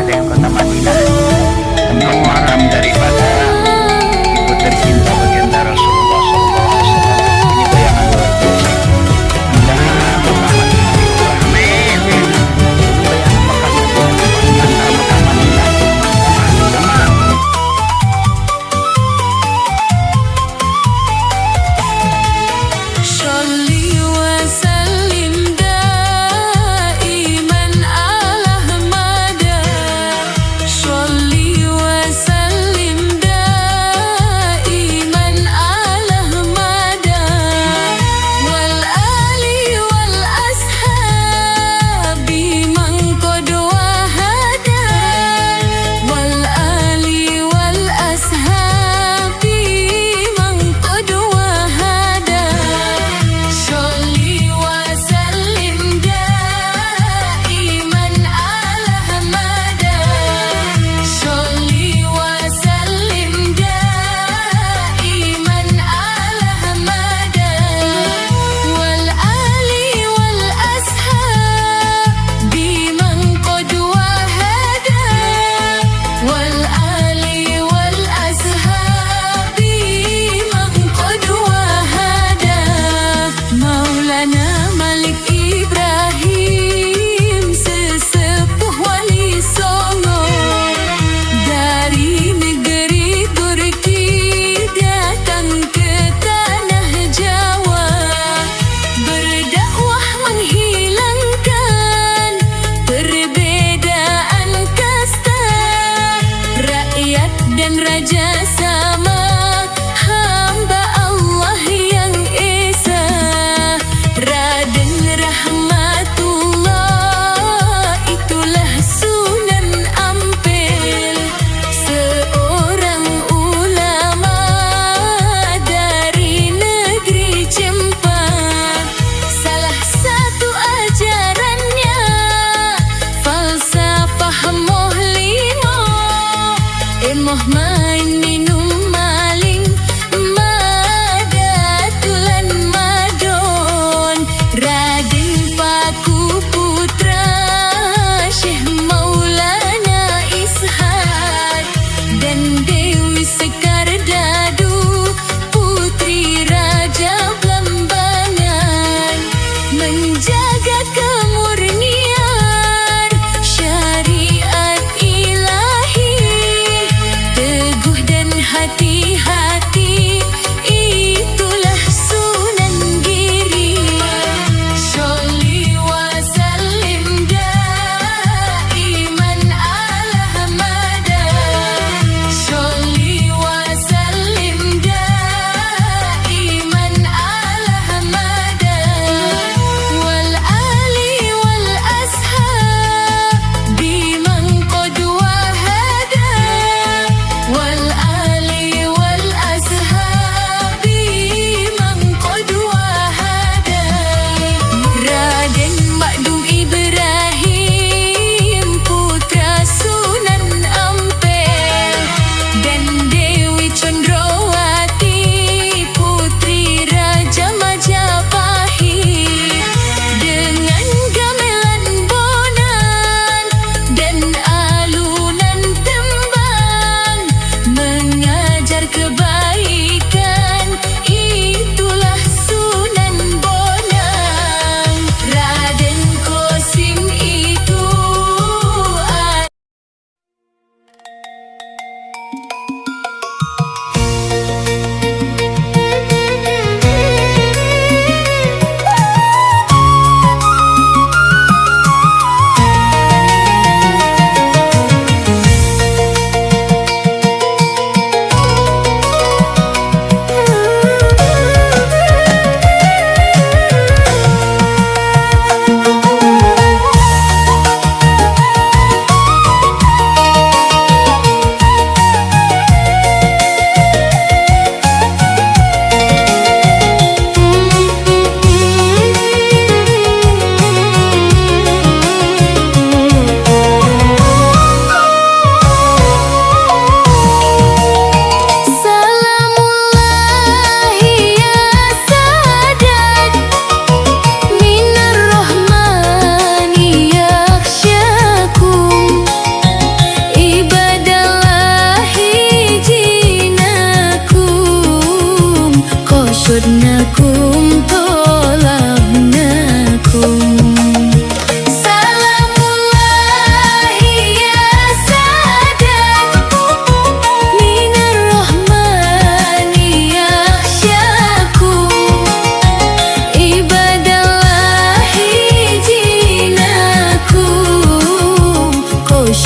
Kabupaten Kota Madinah, tempat makam daripada ibu tercinta baginda Rasulullah SAW. Ini bayangan luar biasa. Indah makam Madinah. Amin. Ini bayangan makam Madinah. Antara makam Madinah sama صلي وسلم دائما على مدى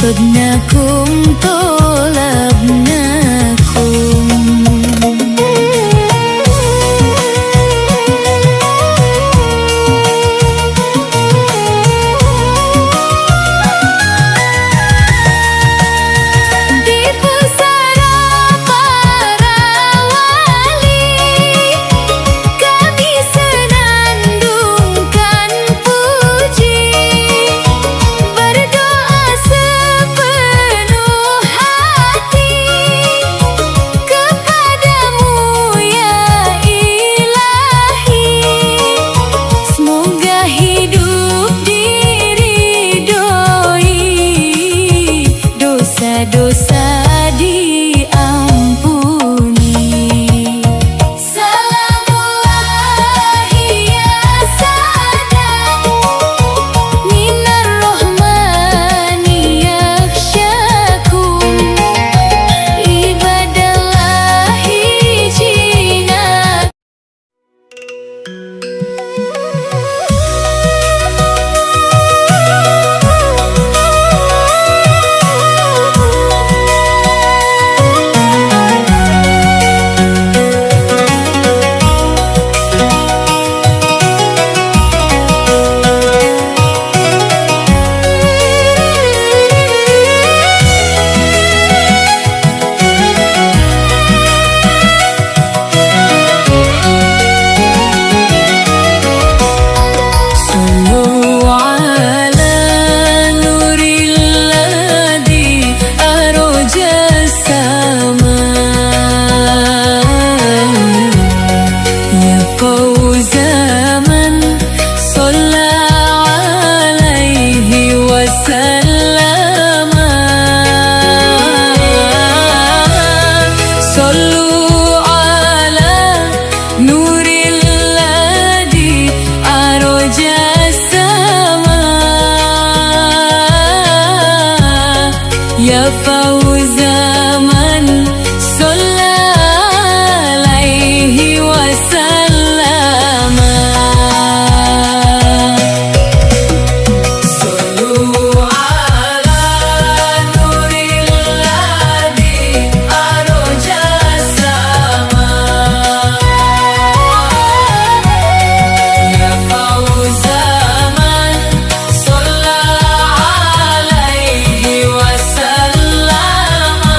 قصدناكم طلبناكم di pusara para wali kami senandungkan puji berdoa sepenuh hati kepadamu ya Ilahi. Semoga hidup diridhoi, dosa-dosa diampuni. Salamullahi ya sadaq minar rahmani yakhsyakum ibadallahi jinak. Sallu ala nuril ladzi aroja sama ya fawza man shalla alaihi wasallama. Sallu ala nuril ladzi aroja sama ya fawza man shalla alaihi wasallama. Sallu ala nuril ladzi aroja sama ya fawza man shalla alaihi wasallama.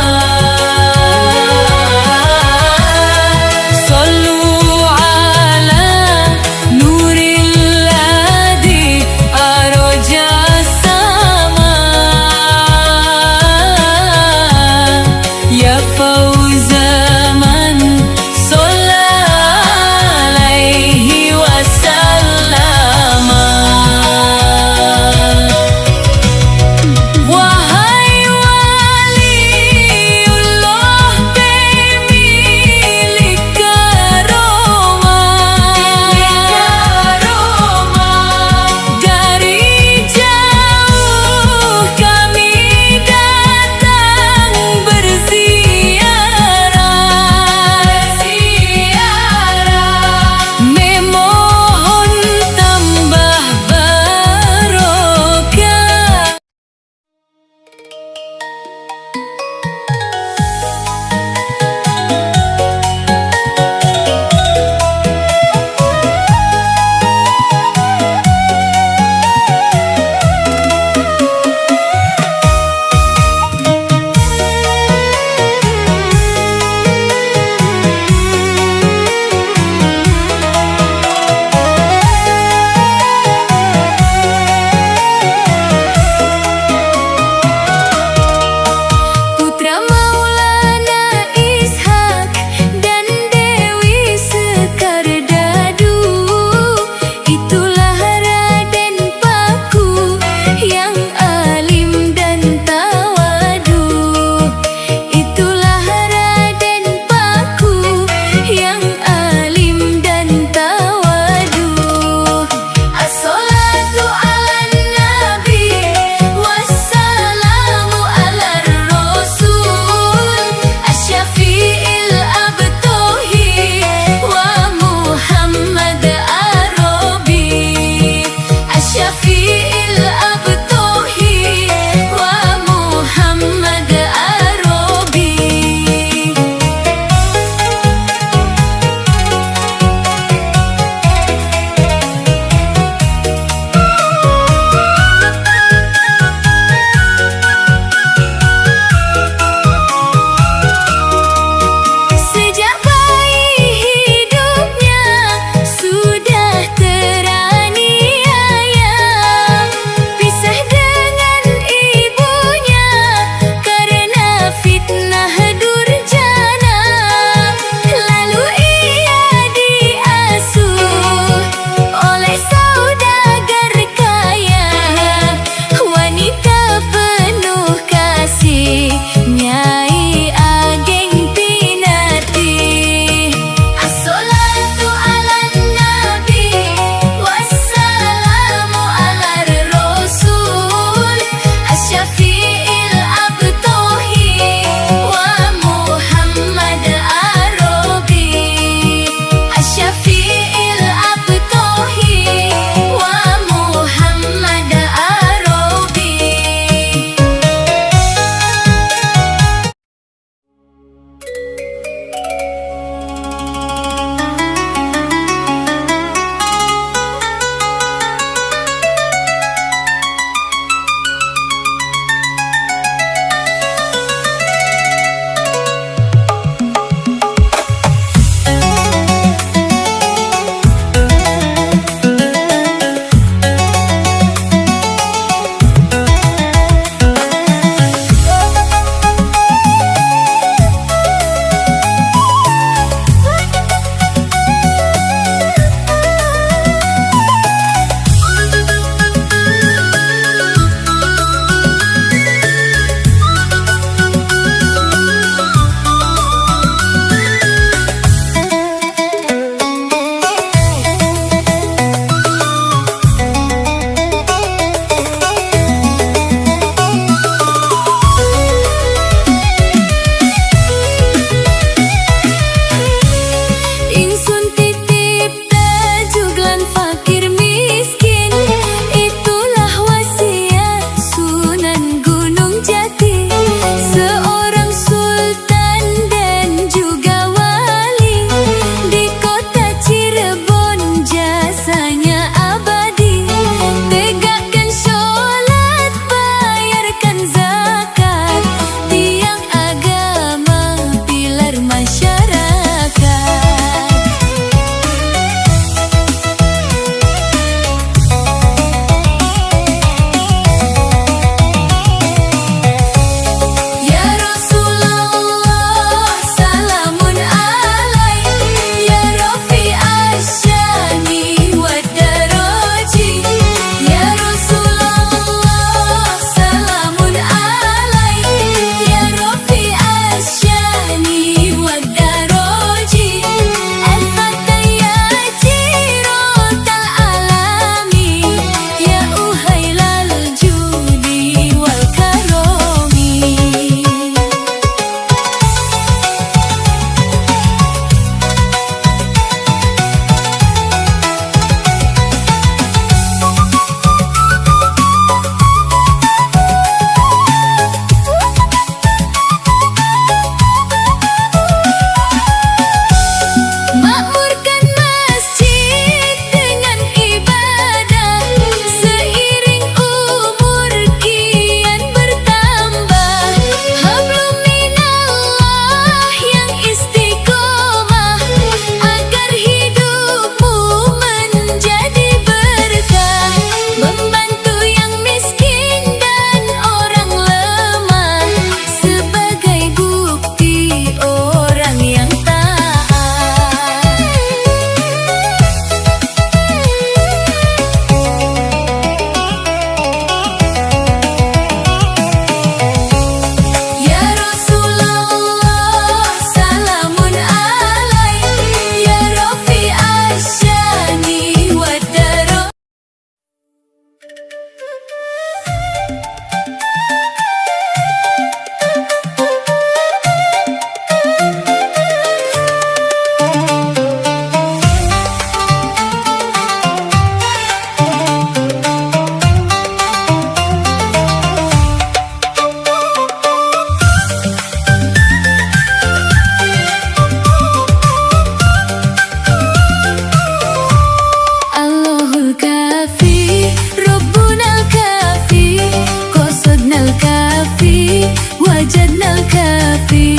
وجدنا الكافي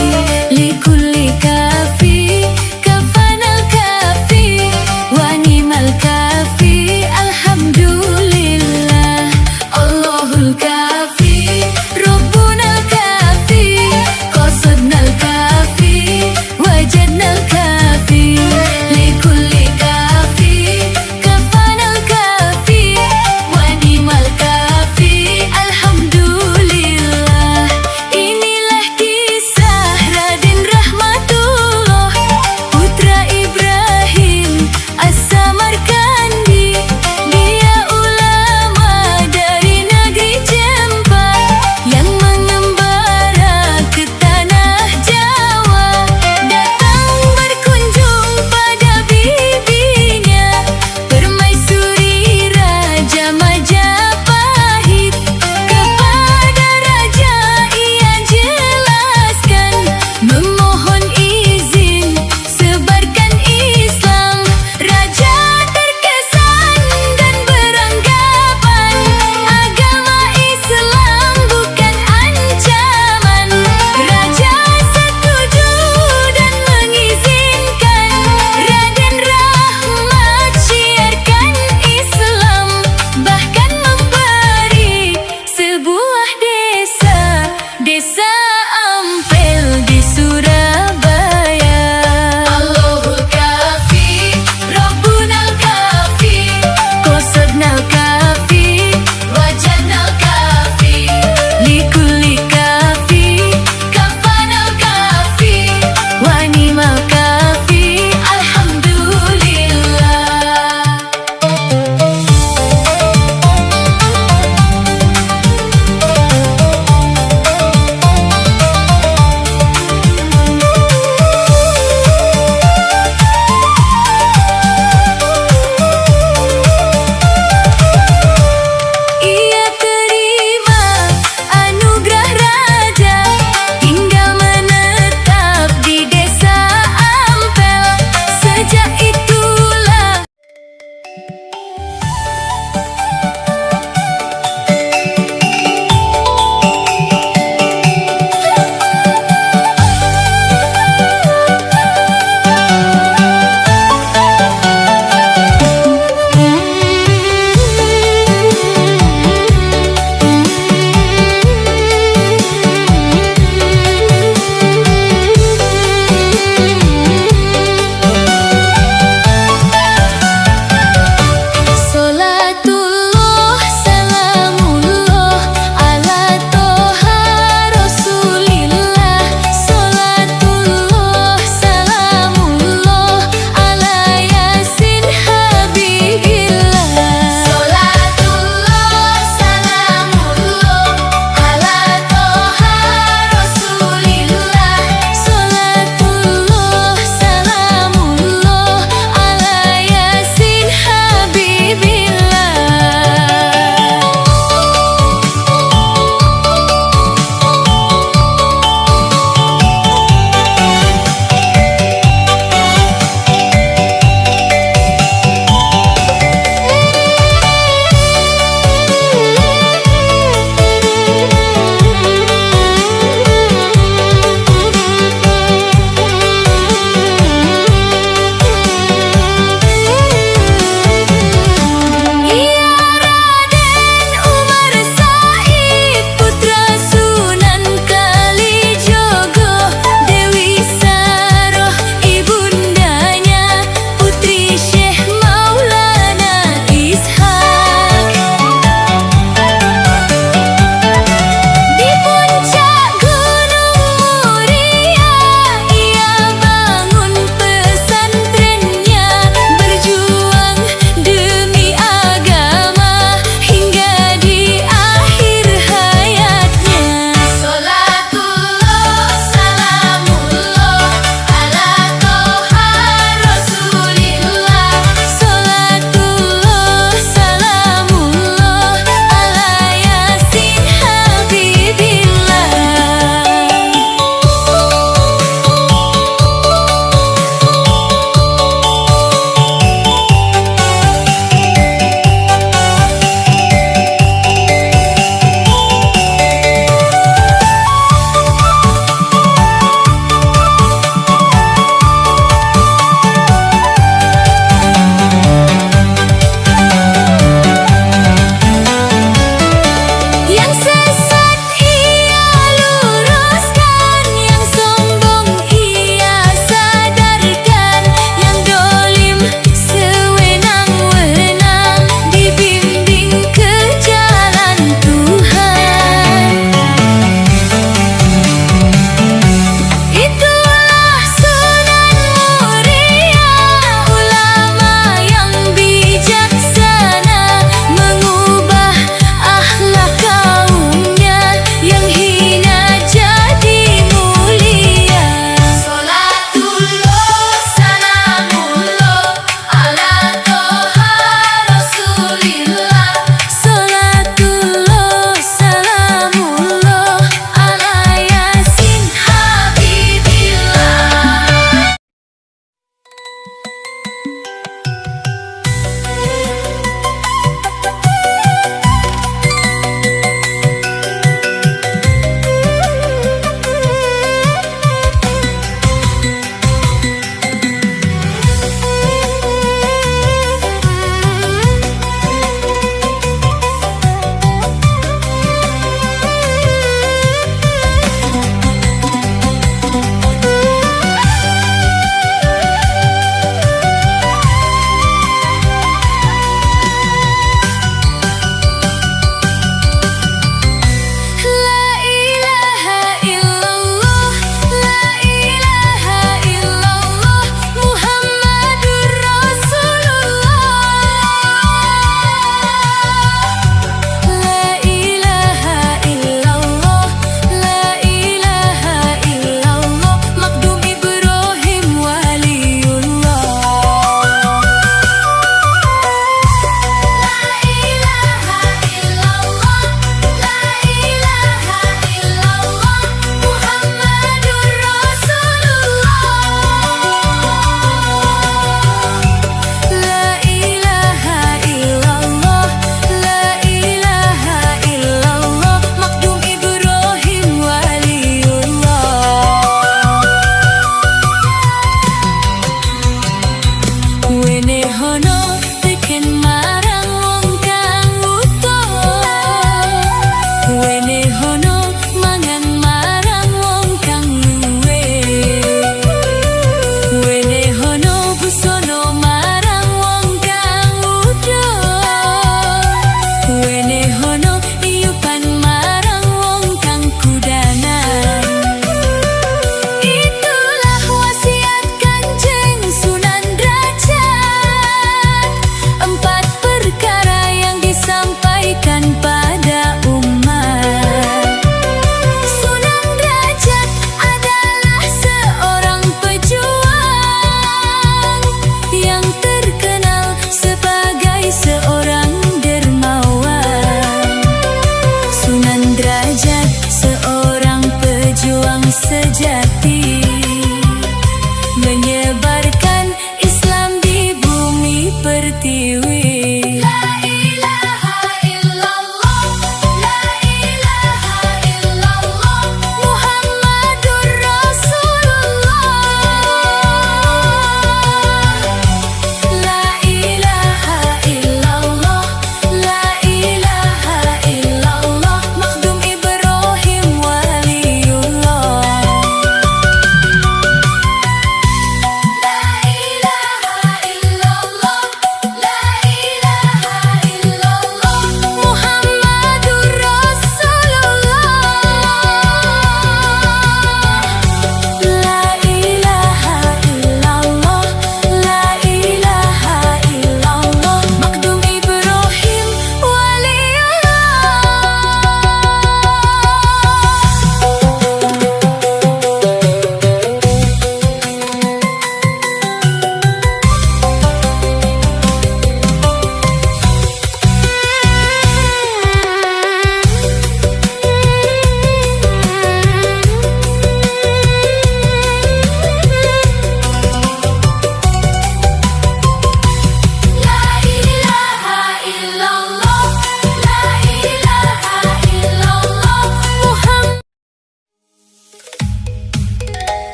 لكل كافي كفانا الكافي ونعم الكافي الحمد لله الله الكافي ربنا الكافي قصدنا الكافي وجدنا الكافي لكل كافي كفانا الكافي ونعم الكافي الحمد لله inilah kisah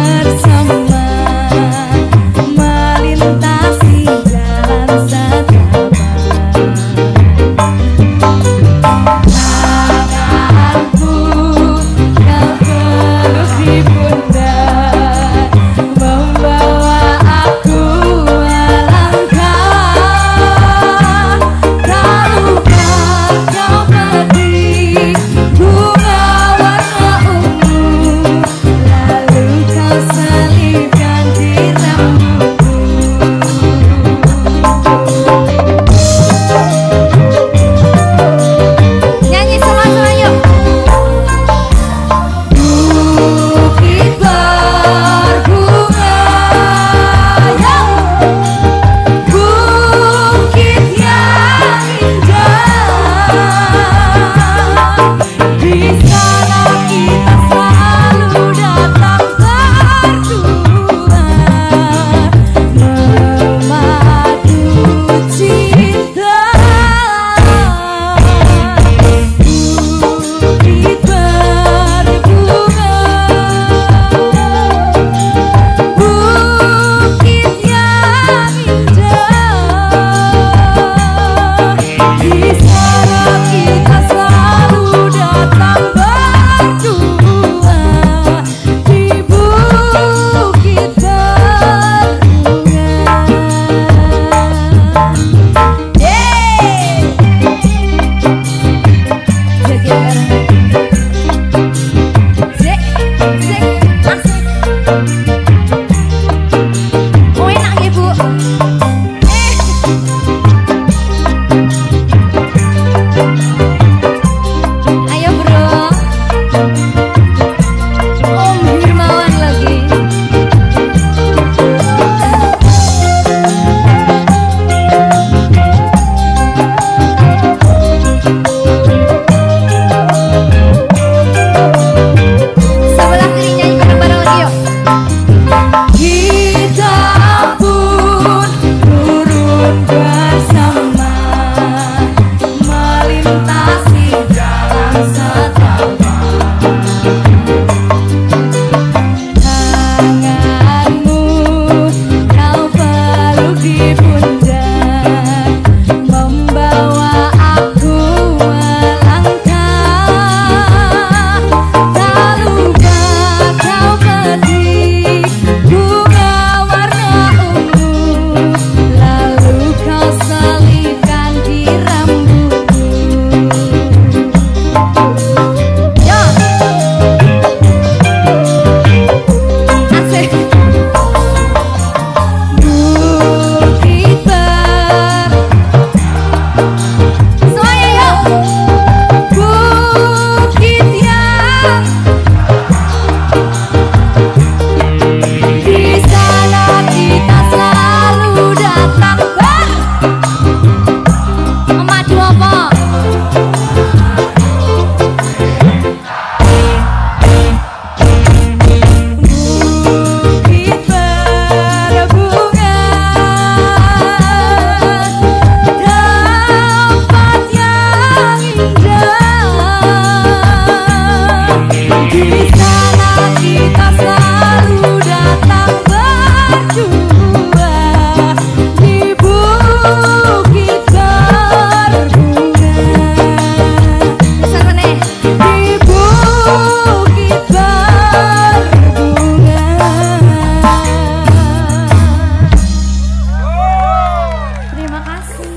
bersama melintasi jalan setapak. Tanganku kau peluk di pundak, membawa aku alangkah. Tak lupa kau petik bunga warna ungu, lalu kau selipkan di rambutku. Nyanyi sama-sama yuk. Bukit berbunga, ya. Bukit yang indah, di sana kita selalu datang berdua, memadu cinta. Bukit berbunga, bukit yang indah, di sana kita selalu datang berdua, di bukit berbunga. Zek, langsung. Oh enak ya bu. Ayo bro. Om Hirmawan lagi. Sebelah kiri nyanyi bareng-bareng lagi yuk. Kita pun turun bersama melintasi jalan setapak. Tanganmu kau peluk di pundak, membawa aku alangkah. Tak lupa kau petik bunga warna ungu, lalu kau selipkan di rambutku. Yo, asik. Bukit semuanya yuk. Bukit yang di sana kita selalu datang memadu apa? Bukit berbunga, tempat yang indah, di sana kita selalu datang berdua, di bukit berbunga. Sana nih, di bukit berbunga. Terima kasih.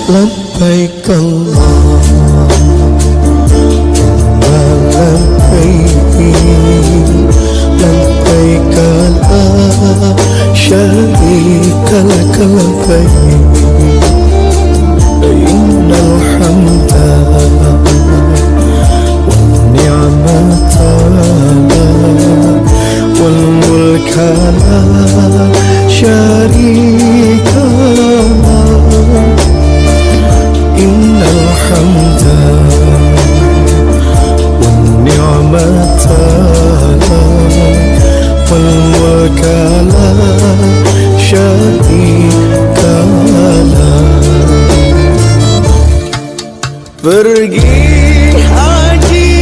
Labbaik Allahumma labbaik, labbaik la syarika lak labbaik, innal hamda لا شريك له إن الحمد والنعمة والملك لا شريك له. Pergi haji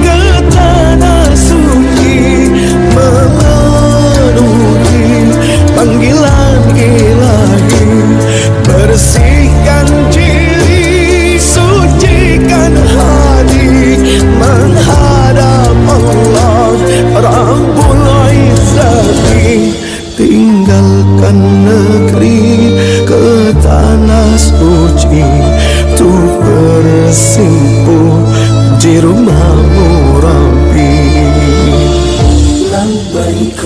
ke tanah suci, memenuhi panggilan ilahi, bersihkan diri, sucikan hati, menghadap Allah Rabbul Izzati. Tinggalkan negeri ke tanah suci, tuh bersimpuh di rumahmu Rabbi. Labbaik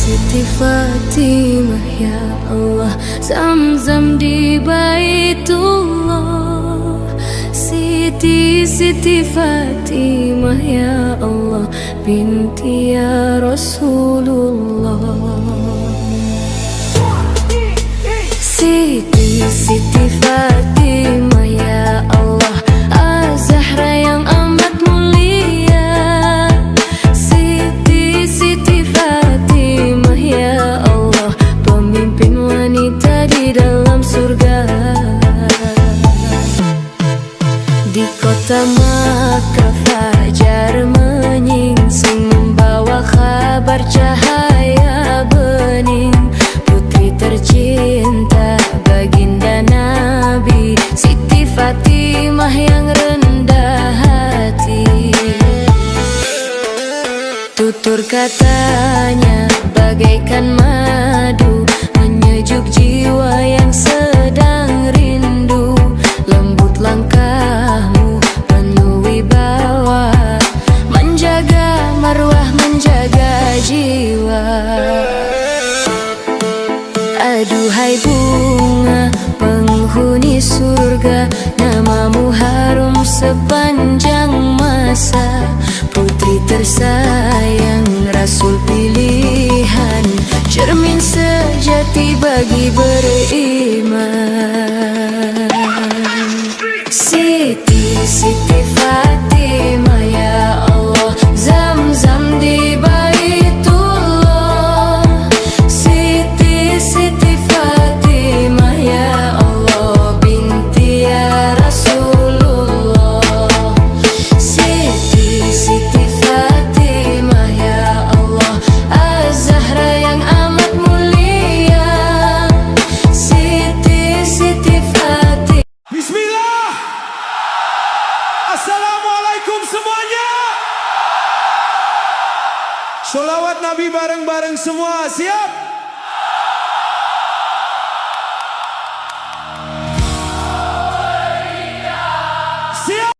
Siti Fatimah ya Allah, Zamzam di Baitullah. Siti Fatimah ya Allah, binti ya Rasulullah. Siti Fatimah ya Allah, Az-Zahra yang amat mulia. Siti Fatimah ya Allah, pemimpin wanita di dalam surga. Di kota Makkah fajar menyingsing, membawa kabar cahaya bening. Putri tercinta baginda Nabi, Siti Fatimah yang rendah hati. Tutur katanya bagaikan madu, menyejuk jiwa yang sedang rindu. Lembut langkahmu penuh wibawa, menjaga marwah, menjaga jiwa. Aduhai bunga penghuni surga, namamu harum sepanjang masa. Putri tersayang, rasul pilihan, cermin sejati bagi beriman. Siti Fatimah ya Allah, Zamzam di Baitullah. Siti Fatimah ya Allah, binti ya Rasulullah. Siti Fatimah ya Allah, Az-Zahra yang amat mulia. Siti Fatimah. Bismillah. Assalamualaikum semuanya. Sholawat Nabi bareng-bareng semua, siap? Siap.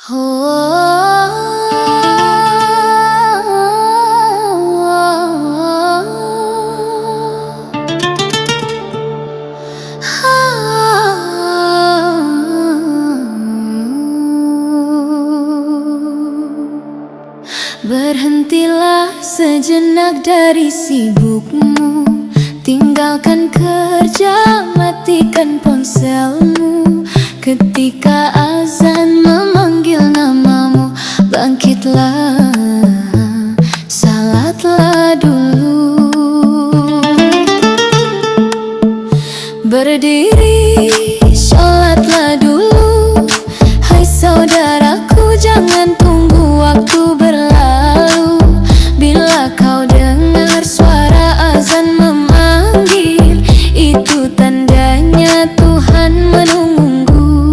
Berhentilah sejenak dari sibukmu, tinggalkan kerja, matikan ponselmu. Ketika azan memanggil namamu, bangkitlah, salatlah dulu. Berdiri, sholatlah dulu. Hai saudaraku, jangan tunggu waktu berlalu. Bila kau dengar suara azan memanggil, itu tandanya Tuhan menunggu.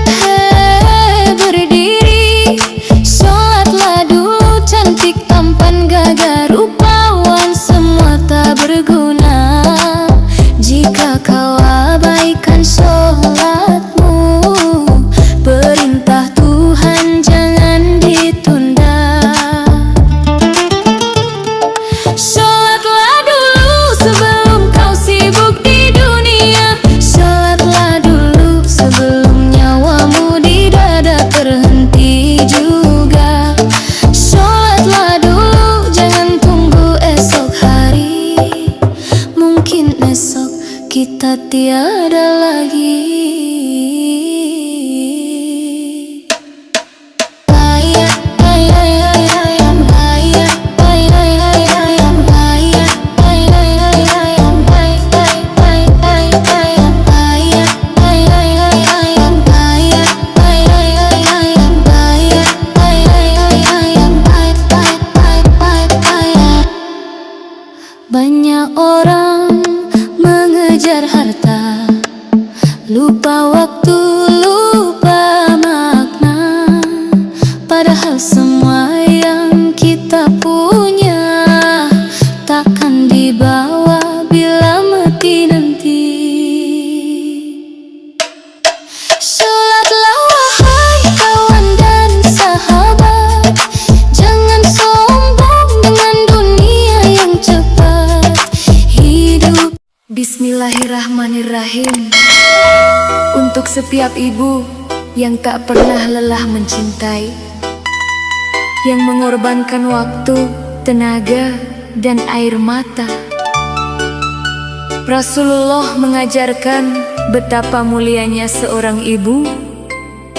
Hei, berdiri, sholatlah dulu. Cantik, tampan, gagah, rupawan, semua tak berguna jika kau abaikan sholatmu. Perintah Tuhan jangan ditunda. Sholatlah dulu sebelum kau sibuk di dunia. Sholatlah dulu sebelum nyawamu di dada terhenti juga. Sholatlah dulu, jangan tunggu esok hari. Mungkin esok kita tiada lagi. Banyak orang mengejar harta, lupa waktu, lupa makna. Padahal semua yang kita punya takkan dibawa bila mati nanti. Sholatlah wahai kawan dan sahabat, jangan sombong dengan dunia yang cepat. Hidup. Bismillahirrahmanirrahim. Untuk setiap ibu yang tak pernah lelah mencintai, yang mengorbankan waktu, tenaga, dan air mata. Rasulullah mengajarkan betapa mulianya seorang ibu,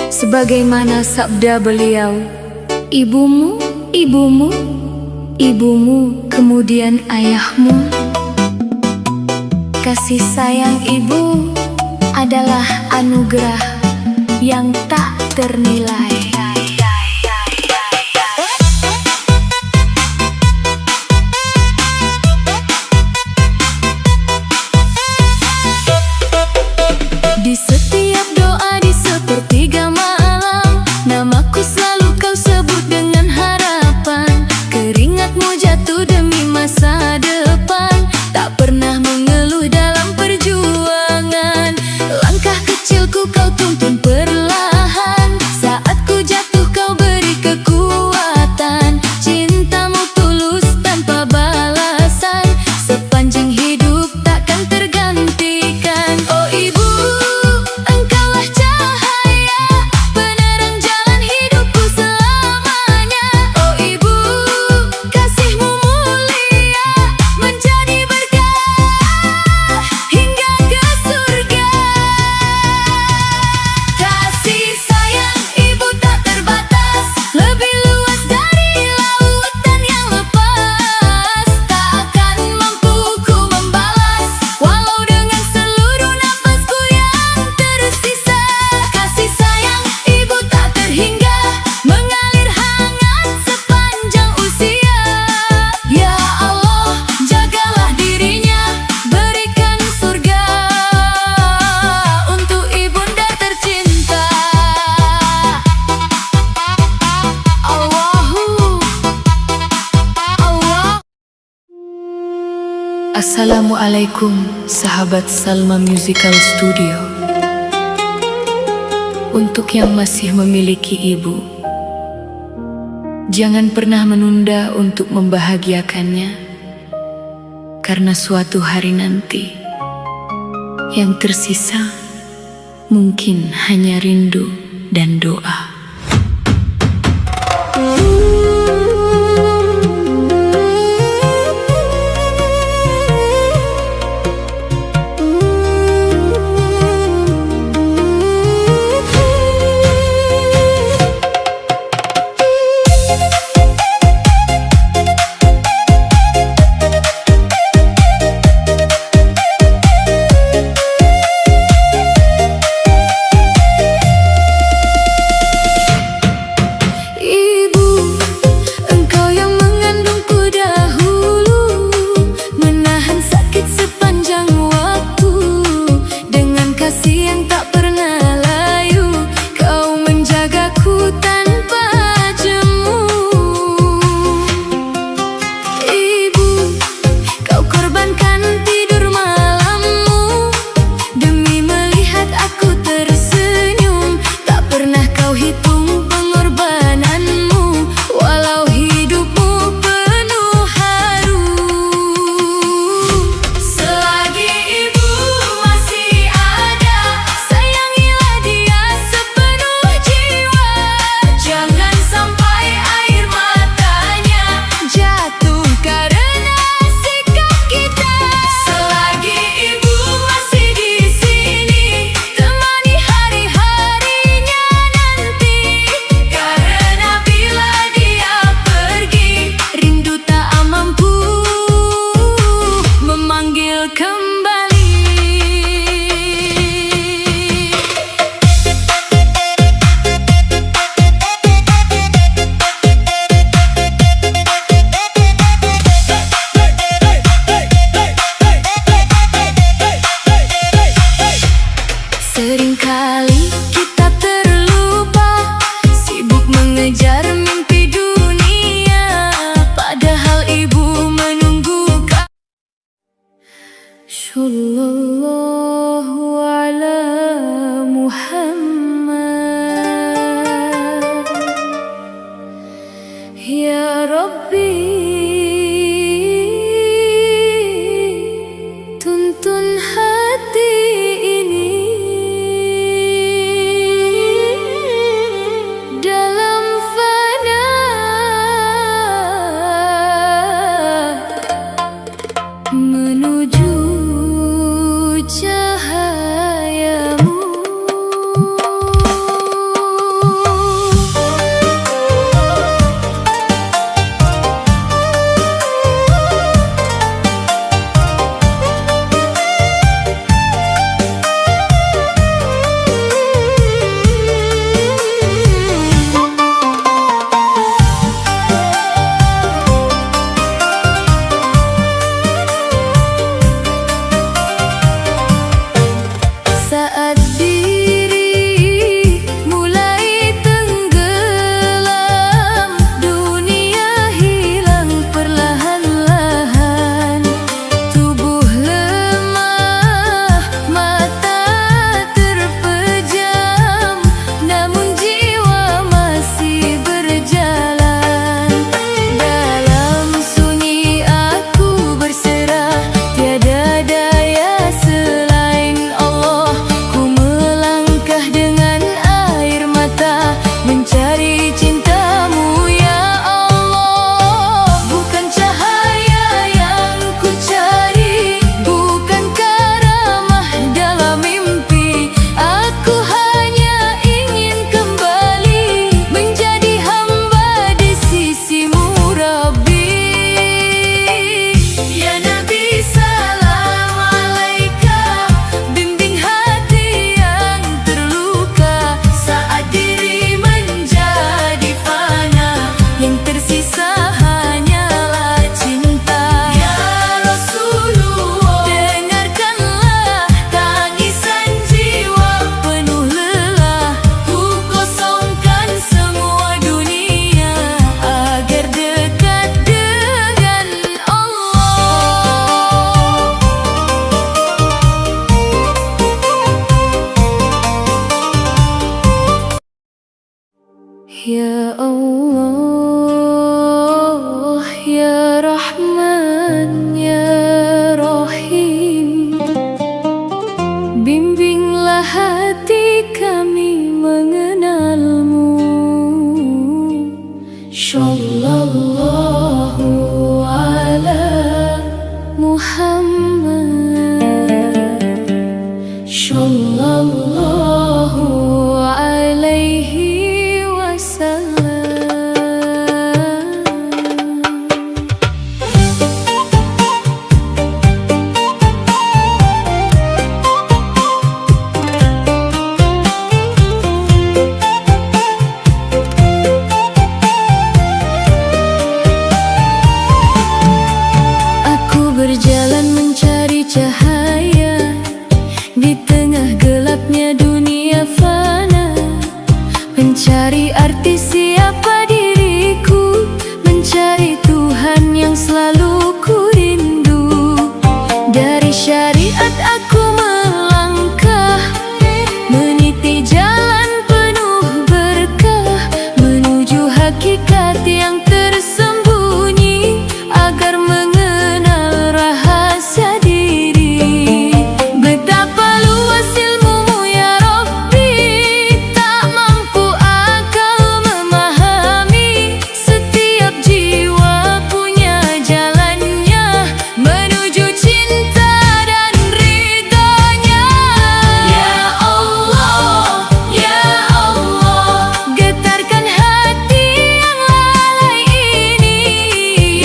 sebagaimana sabda beliau, ibumu, ibumu, ibumu, kemudian ayahmu. Kasih sayang ibu adalah anugerah yang tak ternilai. Di setiap doa di sepertiga malam, namaku selalu kau sebut dengan harapan. Keringatmu jatuh demi masa depan, tak pernah mengeluh dalam perjuangan. Langkah kecilku kau tuntun perlahan, saat ku jatuh kau beri kekuatan. Cintamu tulus tanpa balasan, sepanjang hidup takkan tergantikan. Oh ibu, engkaulah cahaya penerang jalan hidupku selamanya. Oh ibu, kasihmu mulia menjadi berkah hingga ke surga. Kasih sayang ibu tak terbatas, lebih luas dari lautan yang lepas. Tak akan mampu ku membalas, walau dengan seluruh nafasku yang tersisa. Kasih sayang ibu tak terhingga, mengalir hangat sepanjang usia. Ya Allah, jagalah dirinya, berikan surga untuk ibunda tercinta. Allah. Assalamualaikum sahabat Salma Musical Studio. Untuk yang masih memiliki ibu, jangan pernah menunda untuk membahagiakannya, karena suatu hari nanti yang tersisa mungkin hanya rindu dan doa. Ibu cahaya di tengah gelapnya dunia fana. Mencari arti siapa diriku, mencari Tuhan yang selalu ku rindu. Dari syariat aku melangkah, meniti jalan penuh berkah, menuju hakikat yang tersembunyi, agar mengenal rahasia diri. Betapa luas ilmumu ya Rabbi, tak mampu akal memahami. Setiap jiwa punya jalannya menuju cinta dan ridhonya. Ya Allah, ya Allah, getarkan hati yang lalai ini.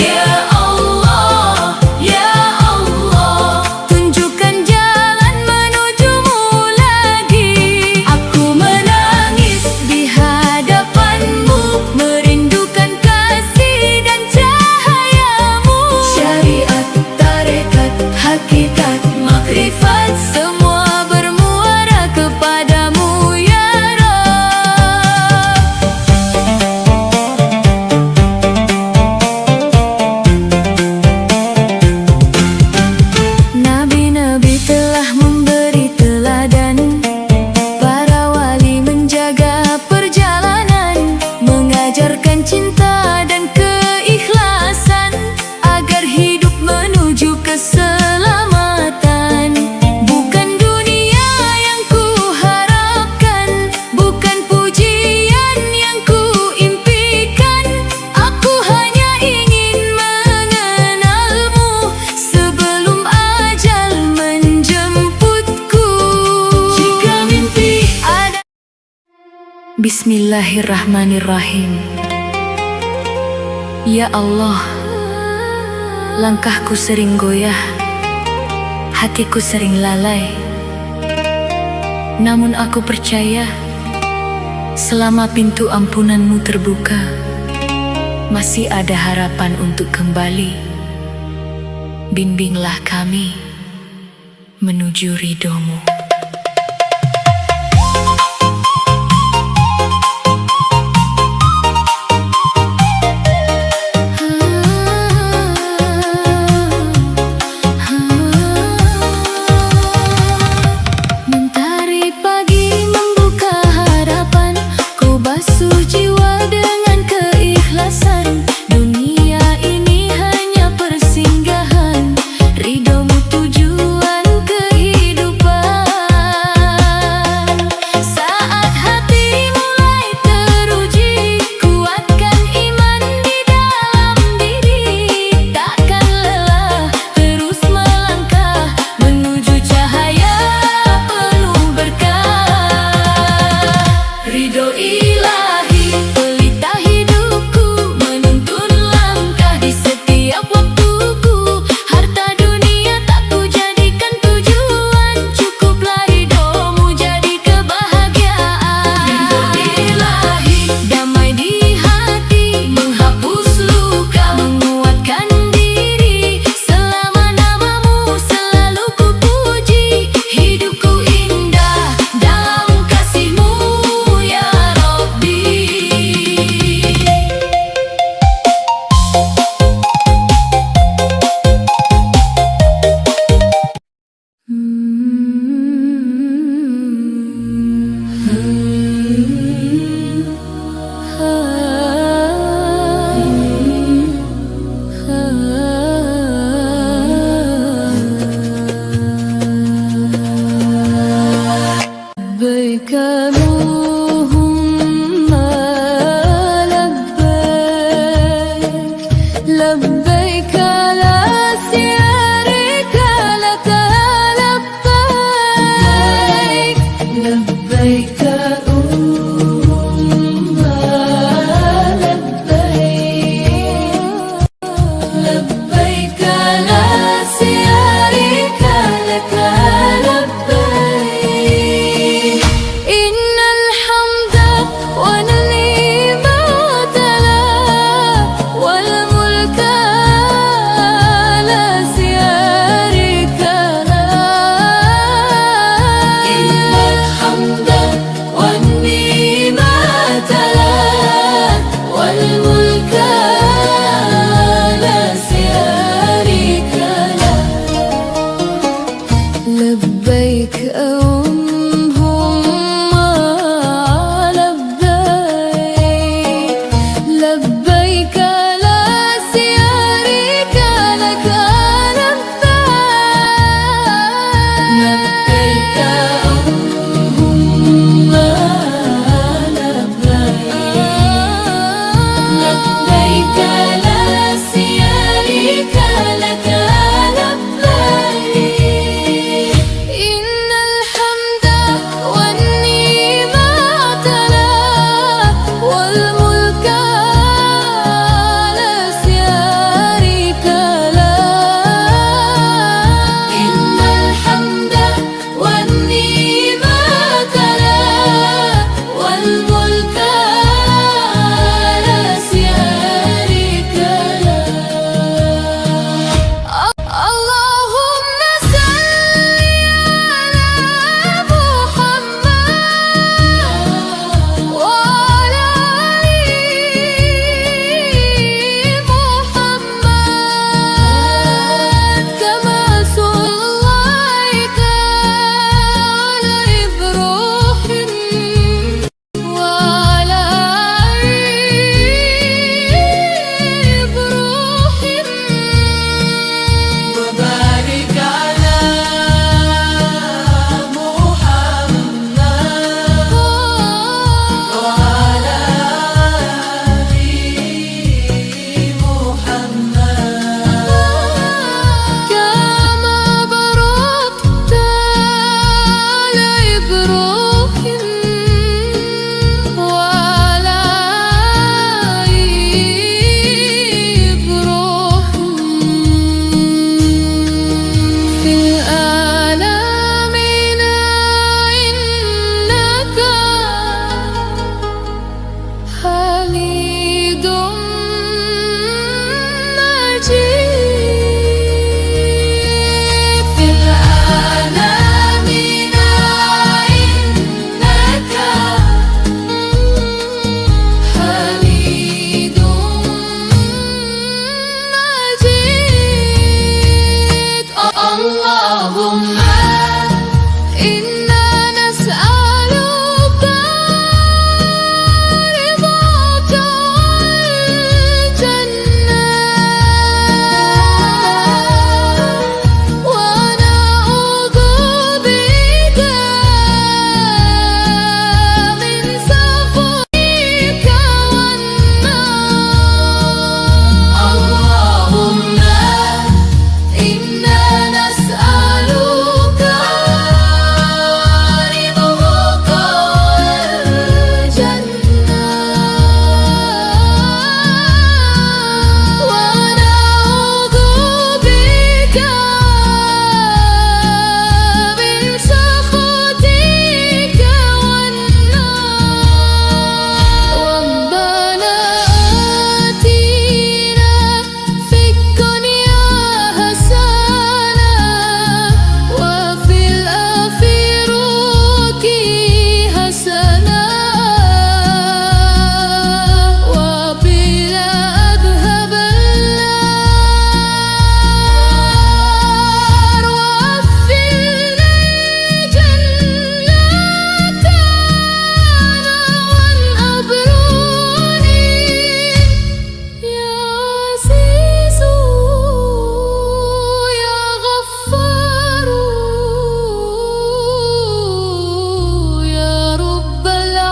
Ya Allah, ya Allah, tunjukkan jalan menujumu lagi. Aku menangis di hadapanmu, merindukan kasih dan cahayamu. Syariat, tarekat, hakikat, makrifat, semua bermuara kepadamu ya Rabb. Nabi-nabi telah memberi teladan, para wali menjaga perjalanan, mengajarkan cinta dan keikhlasan, agar hidup menuju keselamatan. Bukan dunia yang ku harapkan, bukan pujian yang ku impikan. Aku hanya ingin mengenalmu sebelum ajal menjemputku. Jika mimpi ada. Bismillahirrahmanirrahim. Ya Allah, langkahku sering goyah, hatiku sering lalai. Namun aku percaya, selama pintu ampunanmu terbuka, masih ada harapan untuk kembali. Bimbinglah kami menuju ridhomu. Mentari pagi membuka harapan, ku basuh jiwa dengan keikhlasan. Dunia ini hanya persinggahan, ridhomu tujuan kehidupan. Saat hati mulai teruji, kuatkan iman di dalam diri. Takkan lelah terus melangkah menuju cahaya penuh berkah. Ridho ilahi pelita hidupku, menuntun langkah di setiap waktuku. Harta dunia tak ku jadikan tujuan, cukuplah ridhomu jadi kebahagiaan. Ridho ilahi damai di hati, menghapus luka, menguatkan diri. Selama namamu selalu ku puji, hidupku indah dalam kasihmu ya Rabbi. لبيك اللهم لبيك، لبيك لا شريك لك لبيك، لبيك اللهم لبيك، لبيك لا شريك لك لبيك. إن الحمد والنعمة لك والملك إنا نسألك رضاك والجنة ونعوذ بك من سخطك والنار اللهم إنا نسألك رضاك والجنة ونعوذ بك من سخطك والنار ربنا آتنا في الدنيا حسنة وفي الآخرة حسنة وقنا عذاب النار وأدخلنا جنتك والأبرار يا عزيز يا غفار يا رب العالمين.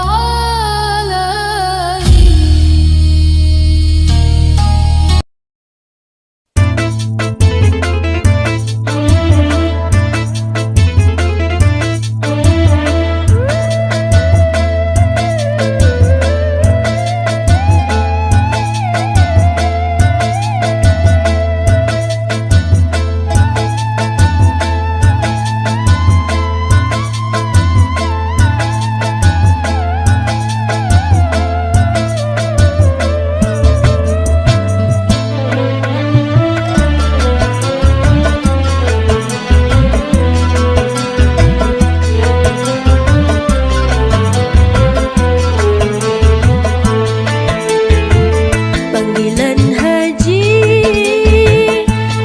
Panggilan haji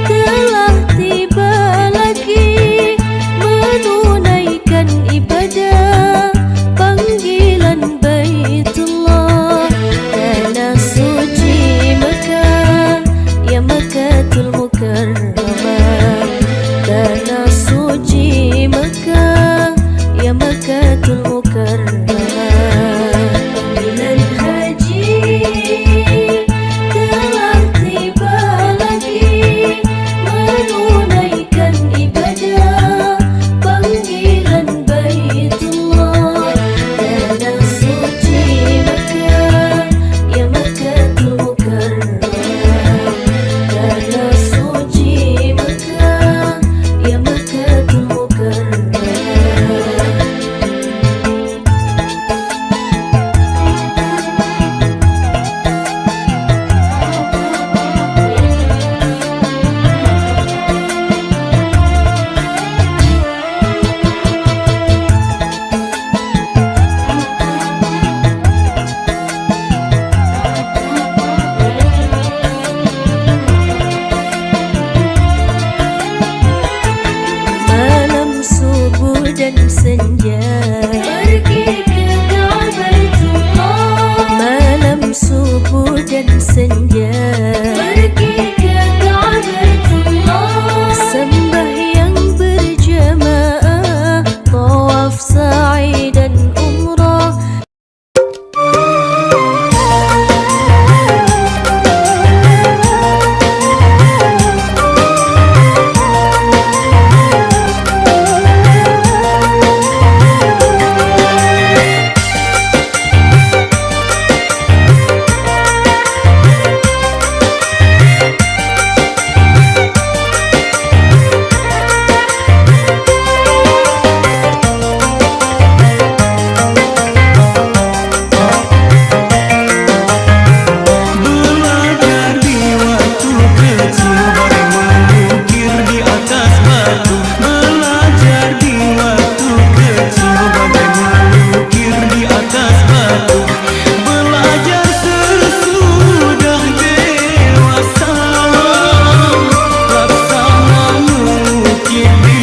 telah tiba lagi, menunaikan ibadah panggilan Baitullah, tanah suci Mekah, ya Mekkatul Mukarramah, tanah suci Mekah, ya Mekkatul Mukarramah. Panggilan haji telah tiba lagi, menunaikan ibadah panggilan Baitullah, tanah suci Mekah, ya Mekkatul Mukarramah, tanah suci Mekah, ya Mekkatul Mukarramah. Malam subuh dan senja pergi ke Ka'batullah. Malam subuh dan senja pergi ke Ka'batullah. Sembahyang berjamaah, tawaf, sa'i dan umrah. di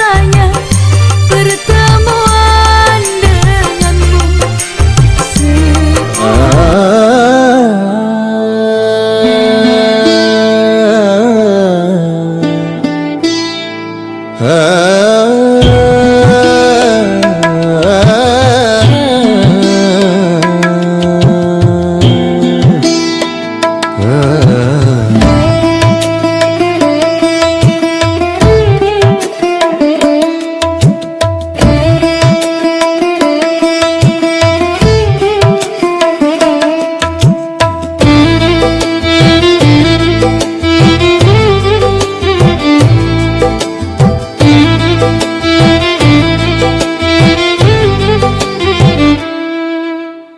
indahnya pertemuan denganmu.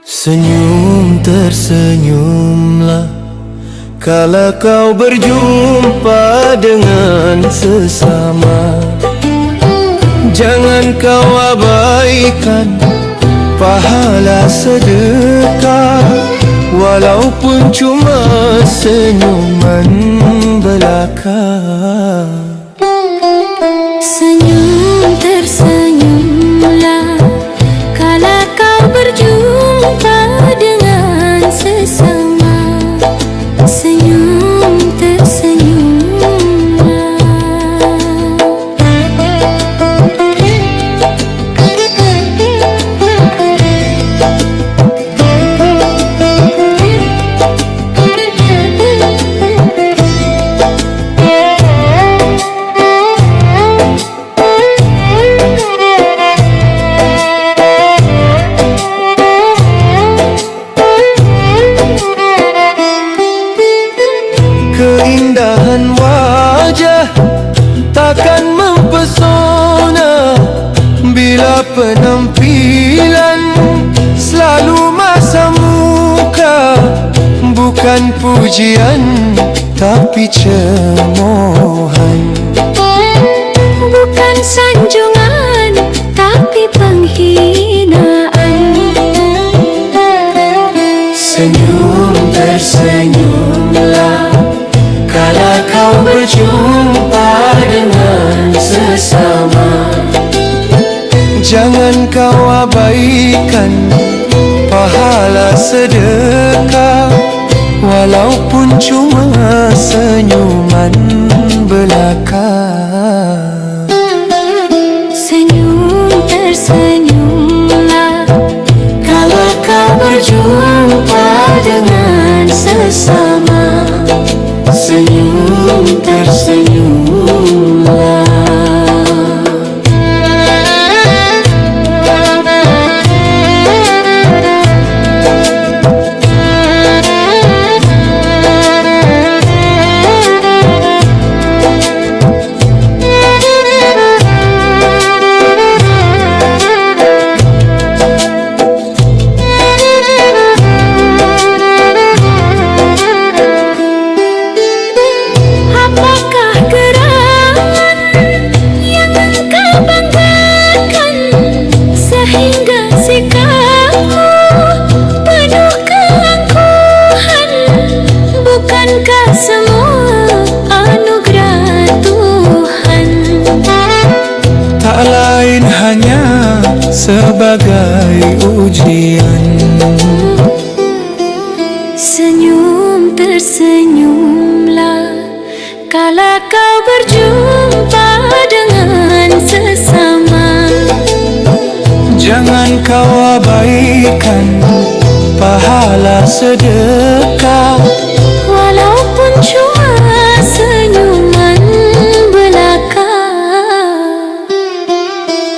Senyum tersenyumlah kala kau berjumpa dengan sesama. Jangan kau abaikan pahala sedekah, walaupun cuma senyuman belaka. Senyum tersenyumlah kala kau berjumpa dengan sesama. Senyum tersenyumlah. Keindahan wajah takkan mempesona bila penampilan selalu masa muka. Bukan pujian tapi cemoohan, Bukan sanjungan tapi penghinaan. senyum tersenyumlah kala kau berjumpa dengan sesama. Jangan kau abaikan pahala sedekah, walaupun cuma senyuman belaka. Senyum tersenyumlah kala kau berjumpa dengan sesama. Senyum tersenyumlah. Apakah gerangan yang engkau banggakan sehingga sikapmu penuh keangkuhan? Bukankah semua anugerah Tuhan? Tak lain hanya sebagai ujian. Senyum tersenyumlah kala kau berjumpa dengan sesama. Jangan kau abaikan pahala sedekah, Walaupun cuma senyuman belaka.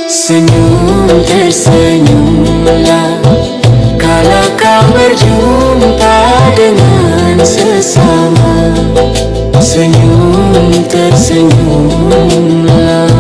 senyum tersenyumlah kala kau berjumpa dengan sesama. Senyum tersenyumlah.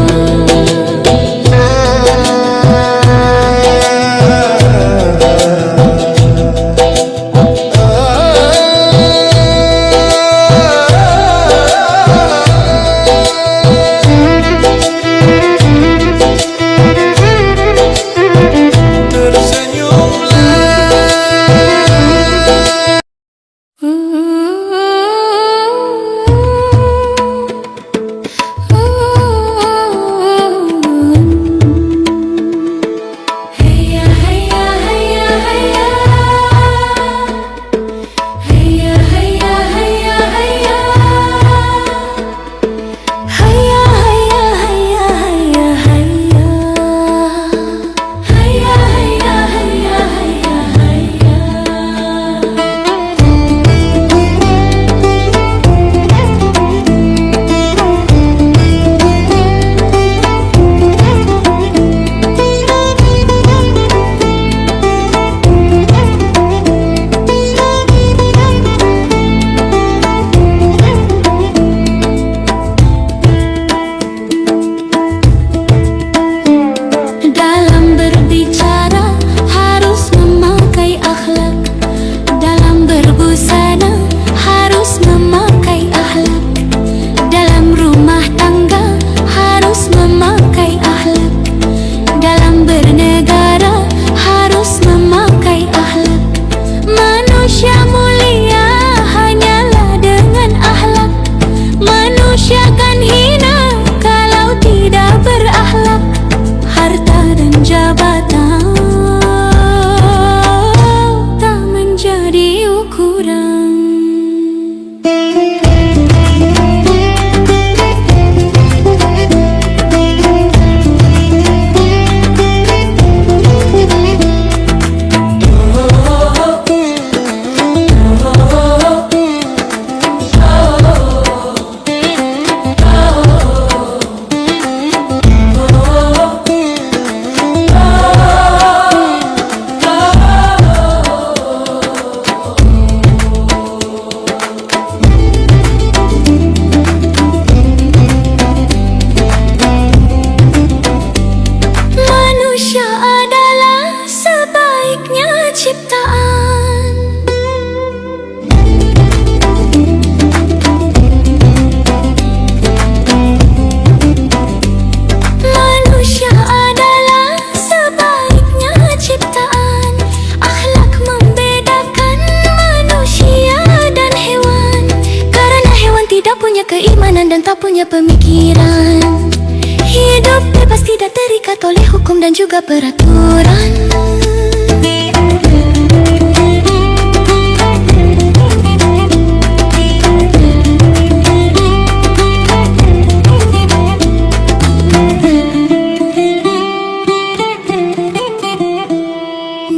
oleh hukum dan juga peraturan.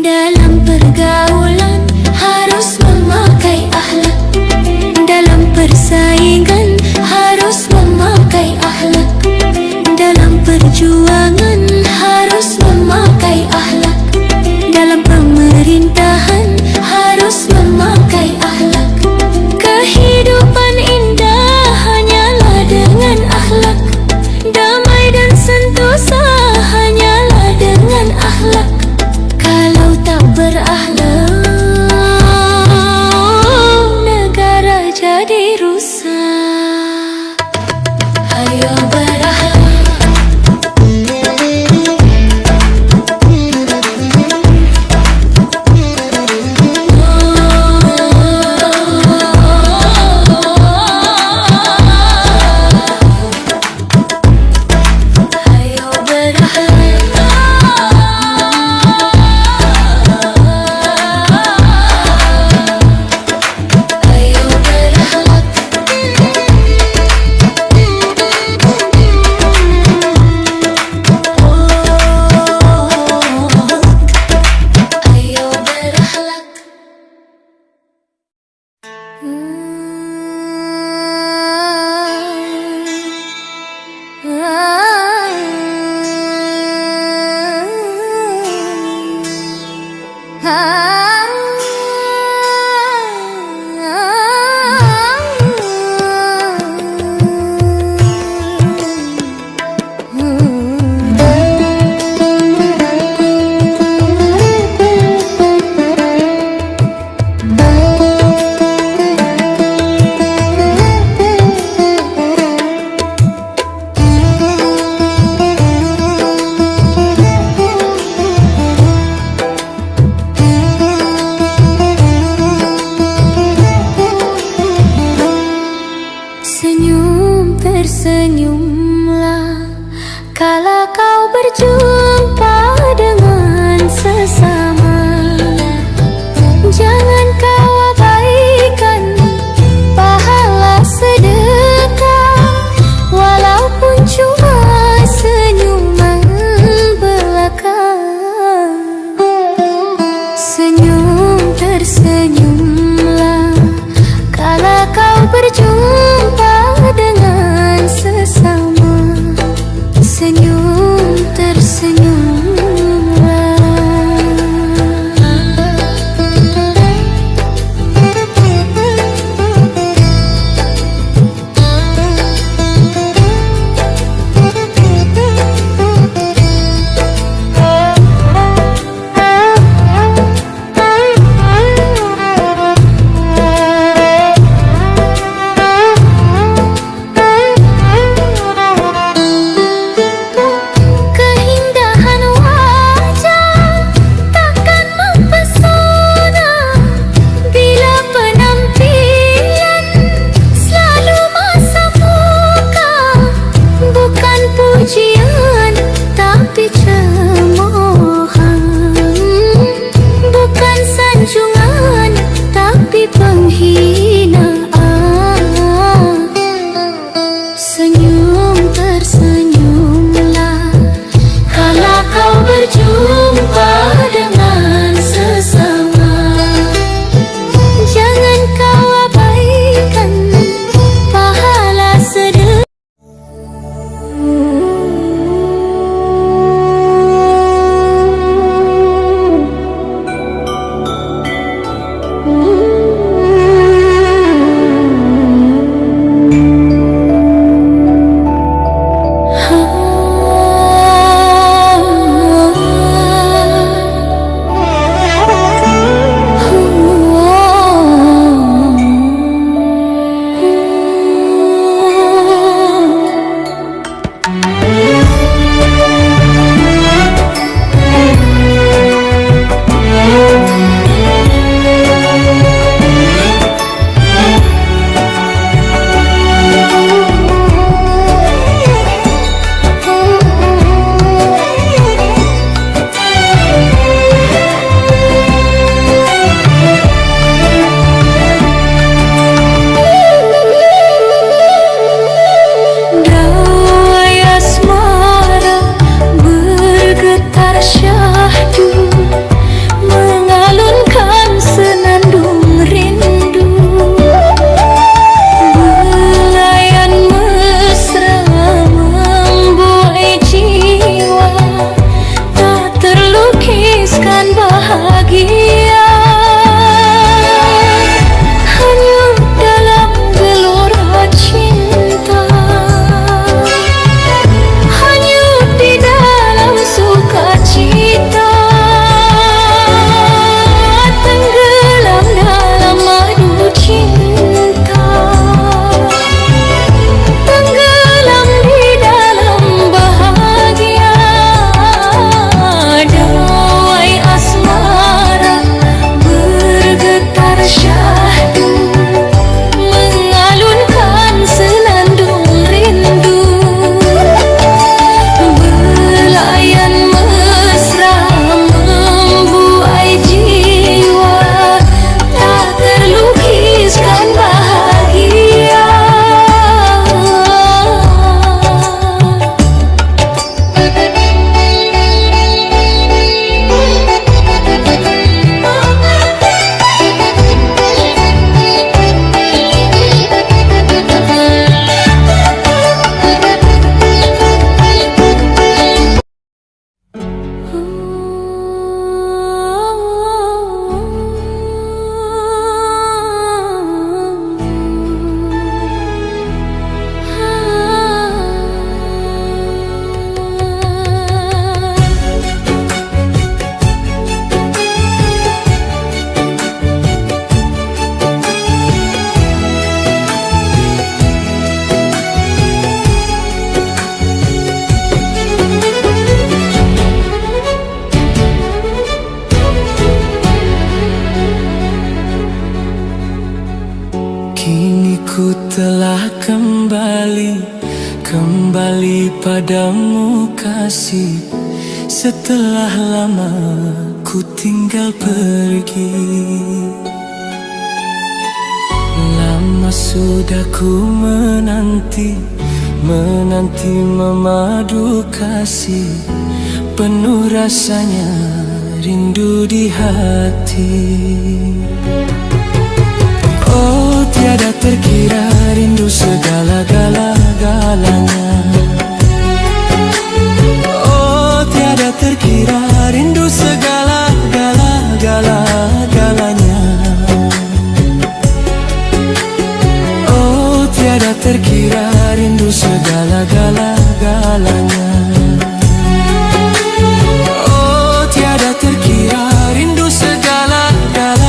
Dalam pergaulan harus memakai akhlak. Dalam persaingan harus memakai akhlak. Dalam perjuangan harus memakai akhlak. Dalam pemerintahan harus memakai akhlak. Kehidupan indah hanyalah dengan akhlak. Damai dan sentosa hanyalah dengan akhlak. Kalau tak berakhlak, negara jadi rusak. Ayo berakhlak. Ayo Senyum tersenyumlah kala kau berjumpa dengan sesama. Jangan kau abaikan pahala sedekah, walaupun cuma senyuman belaka. Senyum tersenyumlah kala kau berjumpa dengan sesama. Senyum tersenyumlah. padamu kasih, setelah lama ku tinggal pergi. Lama sudah ku menanti memadu kasih, penuh rasanya rindu di hati. Oh, tiada terkira rindu segala-galanya. Oh, tiada terkira rindu segala-galanya. Oh, tiada terkira rindu segala-galanya. Oh, tiada terkira rindu segala-galanya.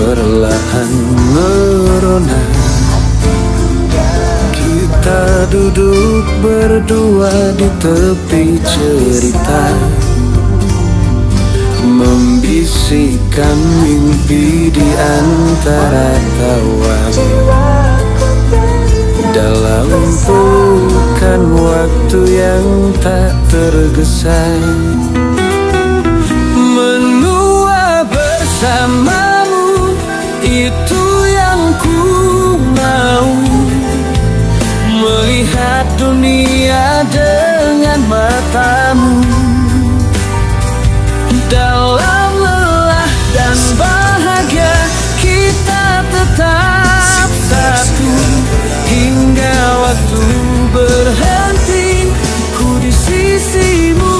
perlahan merona. Kita duduk berdua di tepi cerita, bisikan mimpi di antara tawa. Dalam pelukan waktu yang tak tergesa, menua bersamamu, itu yang ku mau. Melihat dunia dengan matamu, dalam lelah dan bahagia kita tetap satu. Hingga waktu berhenti, ku di sisimu.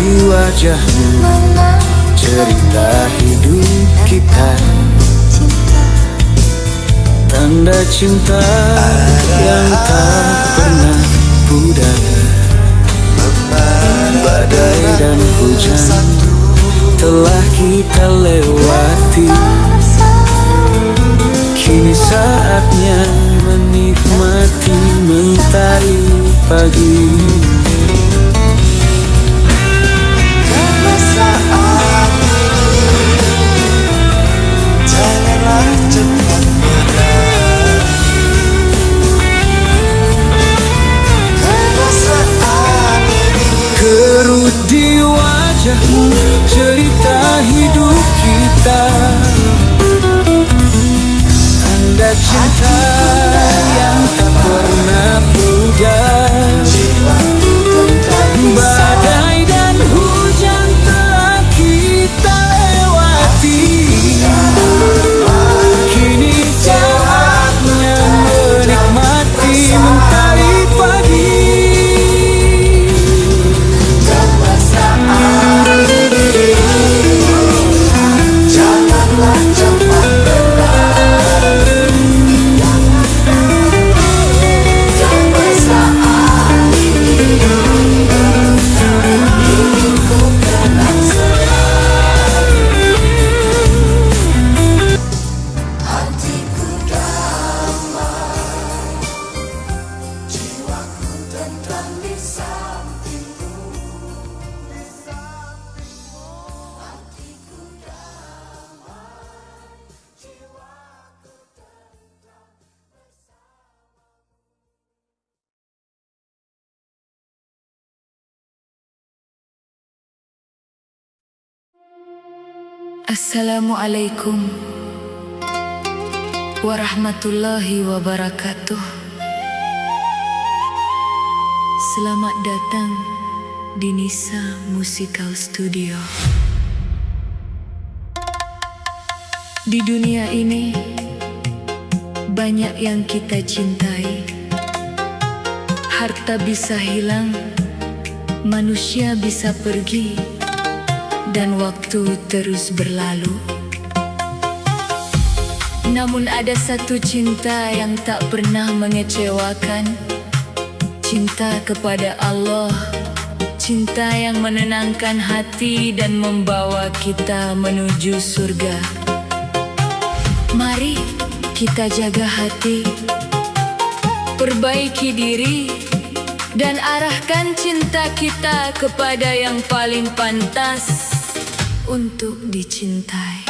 Di wajahmu cerita hidup kita, tanda cinta yang tak pernah pudar. Badai dan hujan telah kita lewati, kini saatnya menikmati mentari pagi. Kerut di wajahmu cerita hidup kita, tanda cinta yang tak pernah pudar. Badai dan hujan telah kita lewati, kini saatnya menikmati mentari pagi. Assalamualaikum warahmatullahi wabarakatuh. Selamat datang di Nisa Musical Studio. Di dunia ini banyak yang kita cintai. Harta bisa hilang, manusia bisa pergi, dan waktu terus berlalu. Namun ada satu cinta yang tak pernah mengecewakan, cinta kepada Allah, cinta yang menenangkan hati dan membawa kita menuju surga. Mari kita jaga hati, perbaiki diri, dan arahkan cinta kita kepada yang paling pantas untuk dicintai.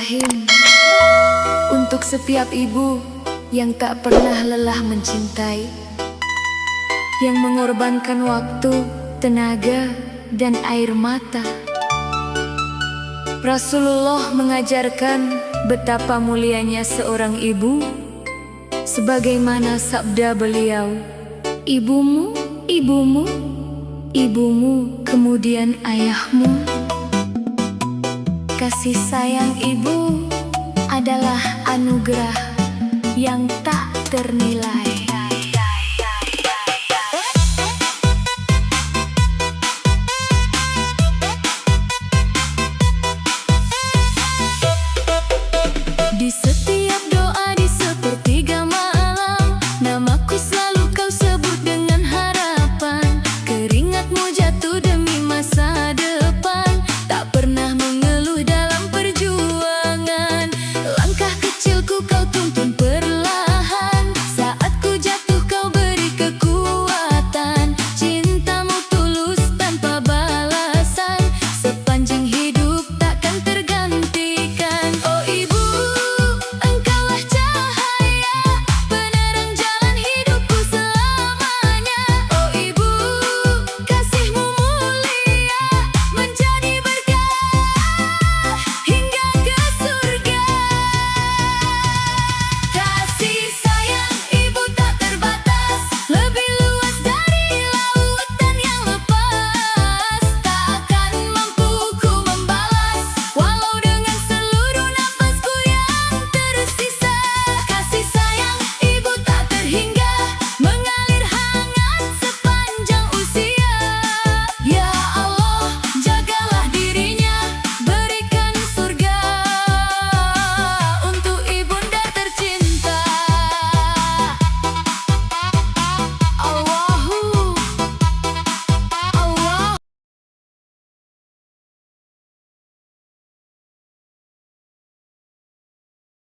Bismillahirrahmanirrahim. Untuk setiap ibu yang tak pernah lelah mencintai, yang mengorbankan waktu, tenaga, dan air mata. Rasulullah mengajarkan betapa mulianya seorang ibu, sebagaimana sabda beliau, ibumu, ibumu, ibumu, kemudian ayahmu. Kasih sayang ibu adalah anugerah yang tak ternilai. Di setiap